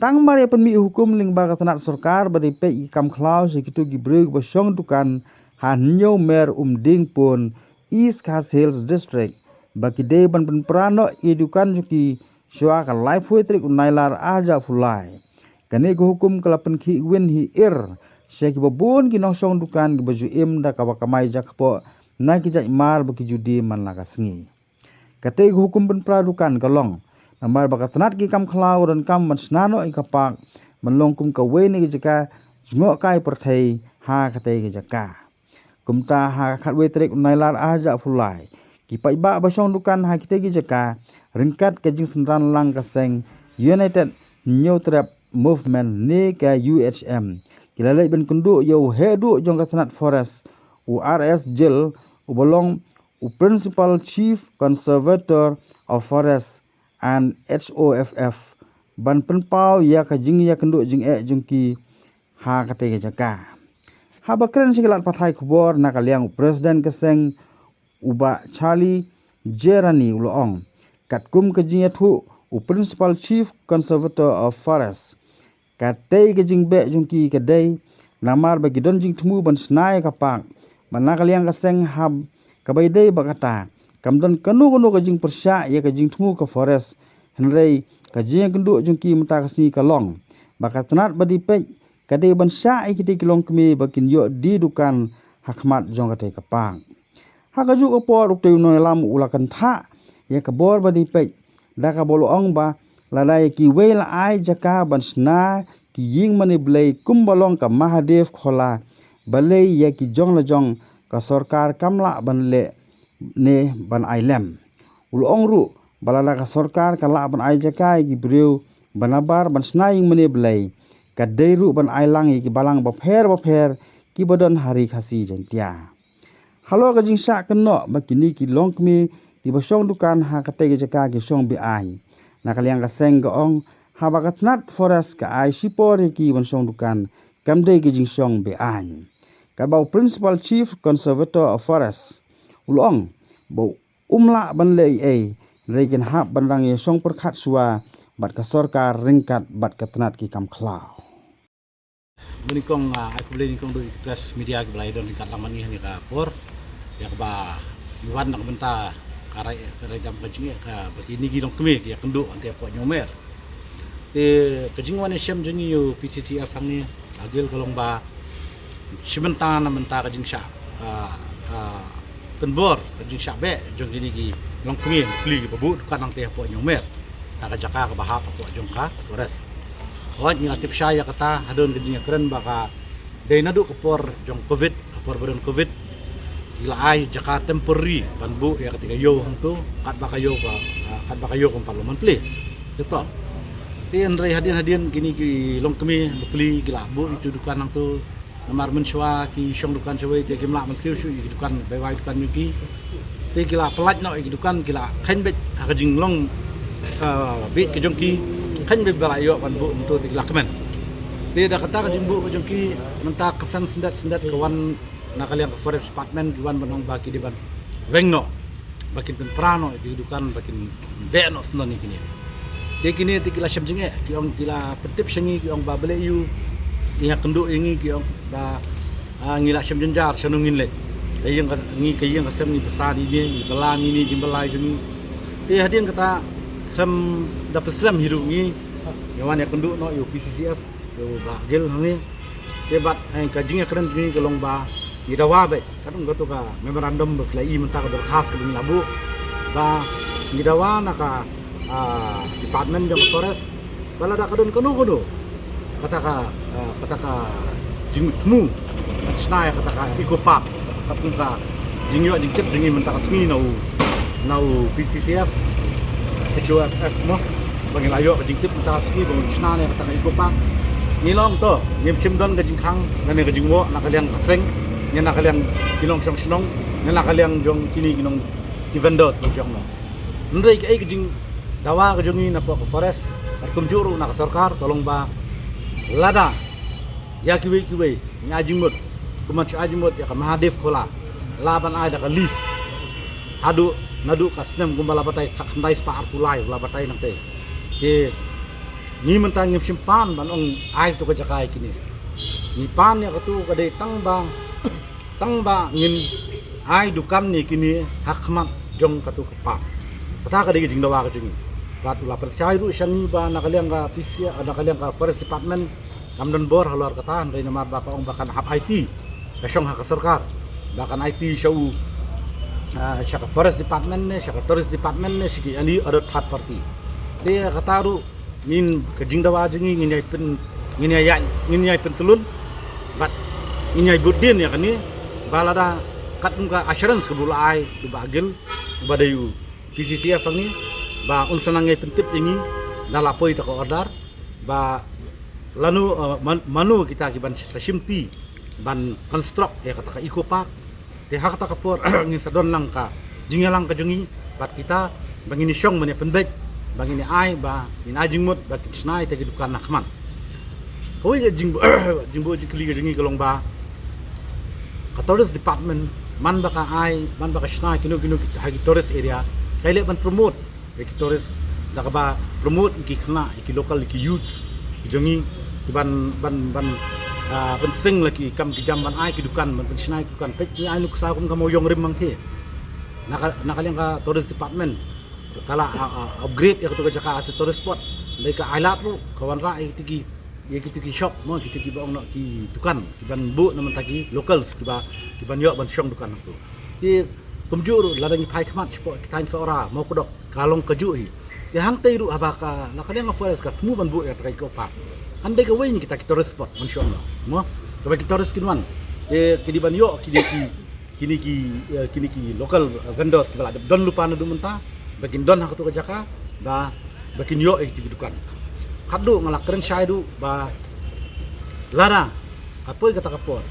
Tang mari penmi hukum ling baga tanat sorkar bari pe ikam klau sekitu gibrug basong dukan hanyo mer ding pun East Coast Hills District baki de ban prano edukan juki syua ka life wetrik unailar aja fulai kane ko hukum kala ki win hi seki babun ki nosong dukan gi baju im da kawakamai jakpo na ki jai mar baki judi man lagasngi kate ko hukum pradukan kalong nambar baka tanat ki kam klau dan kam man snano ikapak manlongkum ka weni ki jaka jungo kai perthai ha kate ki jaka kumta ha khat wetrik unailar aja fulai ki pai ba basong dukan ha kite ki jaka ringkat ke jing senran lang kaseng United New Trap Movement ni ka UHM kilalai ben kundu yo hedu jong ka tanat forest URS jil ubolong principal chief conservator of forest and HOFF ban penpau ya ka jing ya kendu jing jungki ha kate ke jaka ha bakren sikilat pathai khubor nakaliang presiden keseng uba Charlie Jerani uloong katkum ke jing thu principal chief conservator of forest katei ke jing be jungki kedai namar bagi don jing temu ban snai kapak manakaliang keseng hab kabaidai bakata kamdan kanu ke jing persya ya ke jing temu ke forest henrei ke jing kendu jungki mata kasni kalong bakat tanat badi pe kadai ban sya ikiti kilong kemi bakin yo di dukan hakmat jong kate kapang hakaju opor ukte no lam ulakan tha ya kabor badi pe da ka bolo ong ba ladai ki wel ai jaka ban sna ki ying mani blai kumbalong ka Mahadev khola balai ya ki jong la jong ka sarkar kamla ban le ne ban ailem ulong ru balala ka sarkar kala ban ai jaka ki breu banabar ban sna ying mani blai kadai ru ban ailang ki balang bapher ki bodon hari khasi jentia halo ka jing sa keno bakini ki longkmi di basong dukan ha kate ke jaka ki song bi ai nakaliang ka seng gaong ha bakatnat forest ka ai sipor ki bansong dukan kamdei ki jing song bi ai kabau principal chief conservator of forest ulong bo umla ban le regen hab bandang ye song perkhat suwa bat ka sarkar ringkat bat katnat ki kam klau menikong aku beli nikong do press media ke belai don tingkat laman ni ka por ya ba yuan nak benta karai jam kecing ka begini gilong kemi ya kendu ante po nyomer kecing wan syam jengi yo PCCF ni agil kalong ba simenta na menta kecing sya tenbor kecing sya be jong gini gi long kemi beli babu kan ante po nyomer ka jaka ka bahap po jong ka forest Wah, ni aktif saya kata hadon kerja keren baka day nadu kapor jong covid kapor badan covid gila ai Jakarta temporary banbu ya ketika yo hantu kat baka yo kong parlemen pli itu tien rei hadian kini ki long kemi beli gila bu itu dukan nang tu namar menswa ki syong dukan sewe ti kimla mensiu syu dukan bewai dukan yuki ti gila pelat no dukan gila khen bet akajing long bit ke jongki kan be balayo kan bu untuk dilakukan. Dia dah kata kan jumbo jongki mentah kesan sendat kawan nakaliang forest department kawan benong baki di ban wengno bakin prano itu dukan bakin beno senoni kini. Dia kini tikila syamjenge ki ong kila pertip sengi ki ong babele yu ki kendu ingi ki ong ba ngila syamjenjar sanungin le. Kayang kasem ni besar ini belan ini jimbelai jungi. Dia hadian kata sem dapat sem hidup ni yawan ya kenduk no yo PCCF yo bagel ni debat kajingnya keren ni kolong ba ni dawa be kadang goto ka memorandum berkelai mentah berkhas ke ni labu ba ni dawa naka department jong forest bala da kadon kono kata ka jingmu snai kata ka ikopak kapun ka jingyo jingcep dingi mentah smi nau PCCF HOFF mo bagi layo ke jingtip mentah ski bang sna ne kata ikopak nilong to ngim chimdon ke jingkhang ngane ke jingwo nakaliang kaseng nya nakaliang kilong snong nya nakaliang jong kini kinong kivendos lo jong no ndrei ke jing dawa ke jongi na po forest kum juru na sarkar tolong ba lada ya kiwe nya jingmut kumat ajimut ya ka Mahadev khola laban ada ka list adu nadu kasnem gumbala batai kakandai spa arpulai la batai nang te ke ni mentang ngim simpan ban ong ai tu ka jakai kini ni pan ya katu ka dei tang ba ngin ai dukam ni kini hakmat jong katu kepa kata ka dei jing dawa ka jungi bat ula percaya ru shani ba nakaliang ka pisia nakaliang ka forest department kamdon bor haluar kata dei namar ba ka ong bakan hap IT ka syong hak sarkar bakan IT show syaka forest department ne syaka tourist department ne sigi ali ada third party dia kata ru ngin ka jing dawa jungi ngin yai pen tulun bat ngin yai budin ya kan ni balada kat ka assurance ke bula ai du bagil badayu PCCF ni ba unsanang ngai pentip ini dalapoi ta ko order ba lanu manu kita kiban sasimti ban construct ya kata ka eco park te hak ta kapor ngin sadon lang ka jingalang ka jungi bat kita bangini syong mane penbet bangini ai ba in ajingmut ba kisnai te dukan nakman koi jingbo jikli ka jungi kalong ba ka tourist department man ba ka ai man ba ka snai kino hagi tourist area kaile ban promote ki tourist da ka ba promote ki khna ki local ki youths ki jungi ki ban pensing lagi kam ki jamban ai ki dukan ban snai ki dukan pek ni ai nuk sa kum ka mo yong rim mang the nakaliang ka tourist department kala upgrade ya to ka jaka as tourist spot mereka ailat ru kawan ra tigi ya ki shop mo ki baong nak ki dukan ki ban bu naman tagi locals ki ban yo ban syong dukan tu ti pemju ru ladang pai khmat spot ki tain sora mau kodok kalong keju hi ya hang tei ru abaka nakaliang ka forest ka mu ban bu ya kai ko pa andai ka wein kita ki tourist spot mon syong mo ka ki tourist kinwan ki di ban yo kini ki local vendors ki bala don lupa na dumunta bakin don hak tu ka jaka ba bakin yo ki dukan kadu ngalak keren syaidu ba lara apoi kata kapor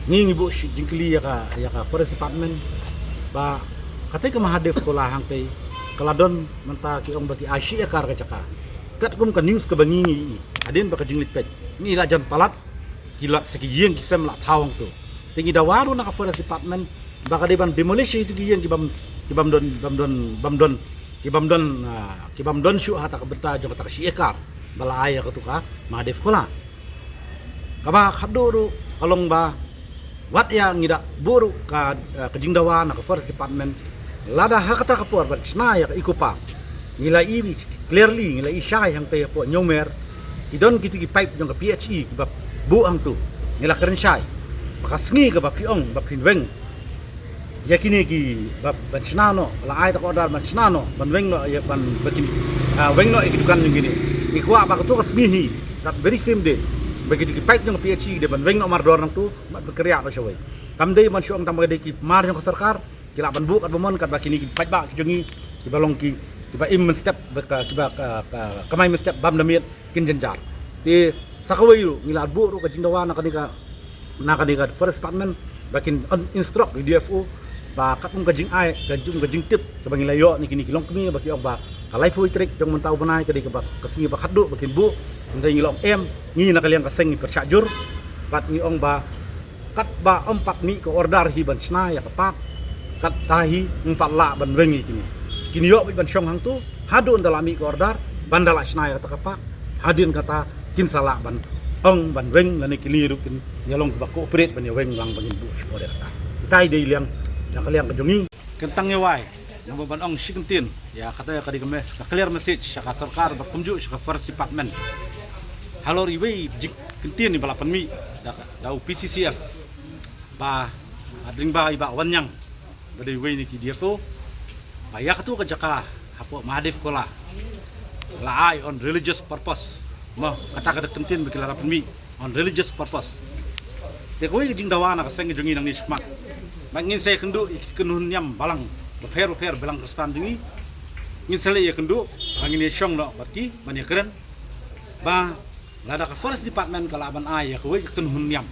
ngingi bu jingkli ya ka forest department ba katai ka mahadef sekolah hang pe kaladon menta ki ong bagi asia kar ka jaka kat kum ka news ka bangingi adin ba ka jinglit pet ni la jan palat kila seki yeng kisem la thawang tu tingi dawaru na ka forest department baka deban demolish itu yeng kibam don syu hata ka beta jong kata si ekar bala aya ka tu ka madef kola kaba khaduru kalong ba wat ya ngida buru ka jingdawa na ka forest department lada hakata ka por bar sna ya ikupa ngila i clearly ngila i syai hang te po nyomer idon kitu ki pipe jong ka PHE ki ba bu ang tu ngila keren syai makasngi ka ba piong ba pinweng ya kini ki ban snano la ai ta ko dar ban snano ban weng no ya ban bakin weng no ikidukan yung gini ikwa ba to kasngi hi that very same day bagi ki pipe jong PHE de ban weng no mar dor nang tu ban kerja ka shawai kam dei man syong tam de ki mar jong ka sarkar ki la ban bu kat bomon kat ba kini ki pipe ba ki jongi ki balong ki ba im step ba ki ba kamai step bam damiet kin jenjar ti sakawai ru ngila bu ru ka jingdawa na kanika forest department bakin instruct di DFO ba katung kajing ai kajing tip ka bangila yo ni kini kilong kami baki og ba kalai pui trik jong mentau banai ka di ka ba kasingi ba khaddu bakin bu ngai ngilong em ngi na kaliang kaseng percajur bat ngi ong ba kat ba empat mi ko order hi ban sna ya kapak kat tahi empat la ban wengi kini yo ban syong hang tu hadu ndalami ko order bandala sna ya kapak hadin kata kin sala ban ong ban weng lani kiliru kin yalong ba cooperate ban weng lang bangin bu spore kata tai dei liang yang kalian kejongi kentang nyawai yang ban ong sikentin ya kata ya kadi kemes ka clear message syaka sarkar berkunjuk syaka forest department halo riwe jik kentin ni balapan mi da PCCF ba adring ba iba wanyang bade we ni ki DFO ba ya katu ka jaka hapo madif kola la ai on religious purpose mo kata ka kentin bagi larapan mi on religious purpose de koy jing dawana ka seng jongi nang ni smak mangin saya kendu kenun nyam balang beper belang kestan dingi ngin sele ya kendu angin ya syong no baki mani keren ba lada ka forest department kalaban ay ya kuwi kenun nyam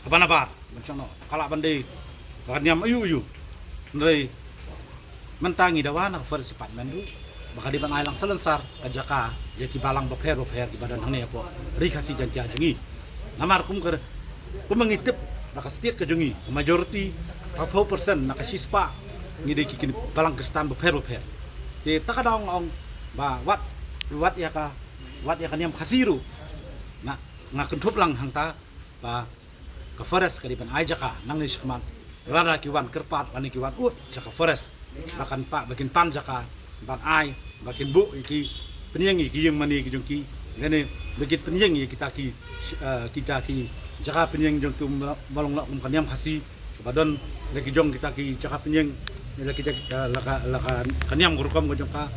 apa macam no kalaban de kan nyam ayu ndai mentangi dawana ka forest department du baka di ban ay lang salensar kajaka ya ki balang beper di badan hang ne po rikasi janja dingi namar kum mengitip nakastit ka jungi majority 40% nakasispa ngide kikini balang kristan beper di takadong ong ba wat wat ya ka niam khasiru na ngakentup lang hangta ba ka forest kadipan ai jaka nang ni sikman rara kiwan kerpat ani kiwan ut jaka forest akan pak bakin pan jaka ban ai bakin bu iki penyeng iki yang mani ki jongki ngene begitu penyeng kita ki jaka penyeng jong tu balong la kaniam khasi badon lagi jong kita ki jaka penyeng lagi laka kaniam gurukam jong ka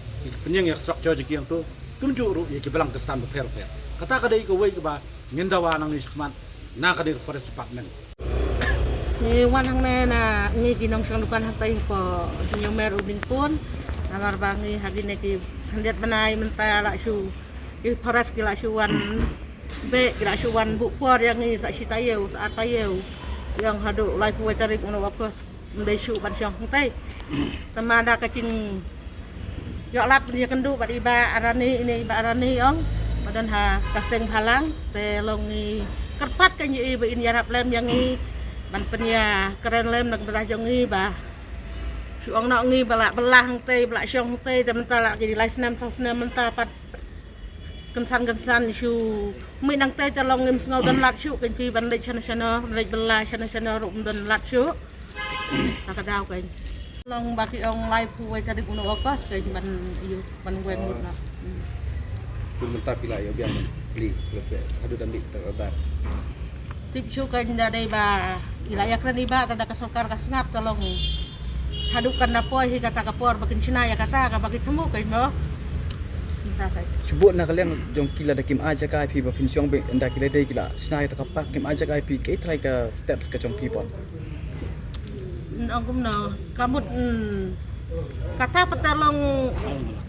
penyeng yang structure jeki yang tu tunjuk ru ki belang ke stand per kata kadai ko wei ba ngendawa nang ni sikman na kadai forest department ni wan hang na ngi ginong sang dukan hang tai po nyo mer ubin pun namar bangi hagine ki handiat banai menta la su ki paras ki la su wan be ki la su wan bu por yang ni sa si tayeu sa tayeu yang hadu lai pu tarik uno wakos ndai su ban syang hang tai tamada kacing yo lat ni kendu bad iba arani ini iba arani ong badan ha kaseng halang te longi kerpat kan yi iba in yarap lem yang ni ban penya keren lem nak betah jongi bah suang nak ngi balak belah hang tei balak syong tei te menta lak jadi lai senam menta pat kensan su mi nang tei te long ngim snau dan lat su kan pi ban lek chana lek belah chana rum dan lat su tak kadau kan long baki ong lai pu wai tadi kuno okos kan ban yu ban wen na Kun menta pila yo biang beli lebih adu dan dik tak tip su kan dari ba ilaya kran iba tada kasokar kasngap tolong hadukan na po hi kata kapor bakin sinaya kata ka bagi temu kan no entah kai sebut nak kalian jong kila dakim aja kai pi ba pinsyong be anda kila dai kila snai tak apa kim aja kai pi ke try ka steps ka jong pipon angkum no kamut kata petalong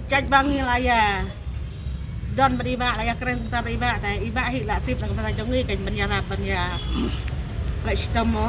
caj bangi laya don beriba laya keren putar iba ta iba hi la tip nak kata jongi kan banya lai sistem mo